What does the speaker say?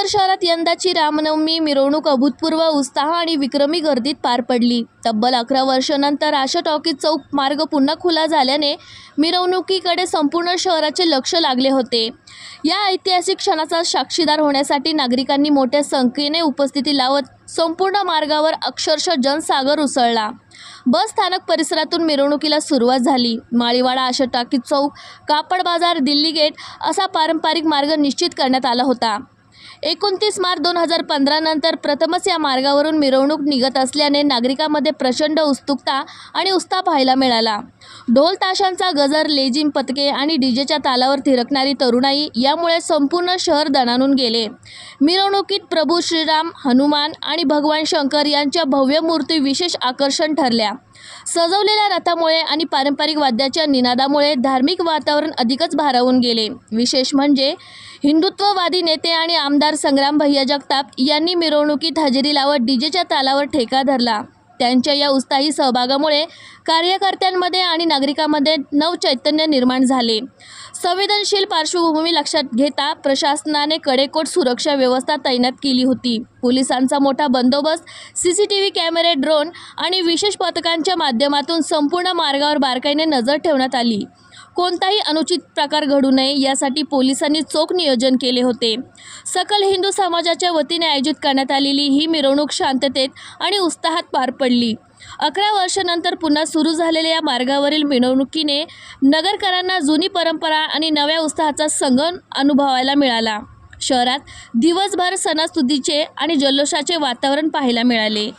पुणेकर शहरात यंदाची रामनवमी मिरवणूक अभूतपूर्व उत्साह आणि विक्रमी गर्दीत पार पडली। तब्बल 11 वर्षांनंतर आशा टॉकीज चौक मार्ग पुन्हा खुला झाल्याने मिरवणुकीकडे संपूर्ण शहराचे लक्ष लागले होते। या ऐतिहासिक क्षणाचा साक्षीदार होण्यासाठी नागरिकांनी मोठ्या संख्येने उपस्थिती लावत संपूर्ण मार्गावर अक्षरशः जनसागर उसळला। बस स्थानक परिसरातून मिरवणुकीला सुरुवात झाली। माळीवाडा, आशा टॉकीज चौक, कापड बाजार, दिल्ली गेट असा पारंपरिक मार्ग निश्चित करण्यात आला होता। 29 मार्च 2015 नंतर प्रथमच या मार्गावरून मिरवणूक निघत असल्याने नागरिकांमध्ये प्रचंड उत्सुकता आणि उत्साह पाहायला मिळाला। ढोल ताशांचा गजर, लेझिम पथके आणि डीजेच्या तालावर थिरकणारी तरुणाई यामुळे संपूर्ण शहर दणाणून गेले। मिरवणुकीत प्रभू श्रीराम, हनुमान आणि भगवान शंकर यांच्या भव्य मूर्ती विशेष आकर्षण ठरल्या। सजवलेल्या रथामुळे आणि पारंपरिक वाद्याच्या निनादामुळे धार्मिक वातावरण अधिकच भारावून गेले। विशेष म्हणजे हिंदुत्ववादी नेते आणि आमदार संग्राम भैया जगताप यांनी मिरवणुकीत हजेरी लावत डीजेच्या तालावर ठेका धरला। त्यांच्या या उत्साही सहभागामुळे कार्यकर्त्यांमध्ये आणि नागरिकांमध्ये नवचैतन्य निर्माण झाले। संवेदनशील पार्श्वभूमी लक्षात घेता प्रशासनाने कडेकोट सुरक्षा व्यवस्था तैनात केली होती। पोलिसांचा मोठा बंदोबस्त, सीसीटीव्ही कॅमेरे, ड्रोन आणि विशेष पथकांच्या माध्यमातून संपूर्ण मार्गावर बारकाईने नजर ठेवण्यात आली। कोणताही अनुचित प्रकार घडू नये यासाठी पोलिसांनी चोख नियोजन केले होते। सकल हिंदू समाजाच्या वतीने आयोजित करण्यात आलेली ही मिरवणूक शांततेत आणि उत्साहात पार पडली। 11 वर्षांनंतर पुन्हा सुरू झालेल्या या मार्गावरील मिरवणुकीने नगरकरांना जुनी परंपरा आणि नव्या उत्साहाचा संगम अनुभवायला मिळाला। शहरात दिवसभर सणासुदीचे आणि जल्लोषाचे वातावरण पाहायला मिळाले।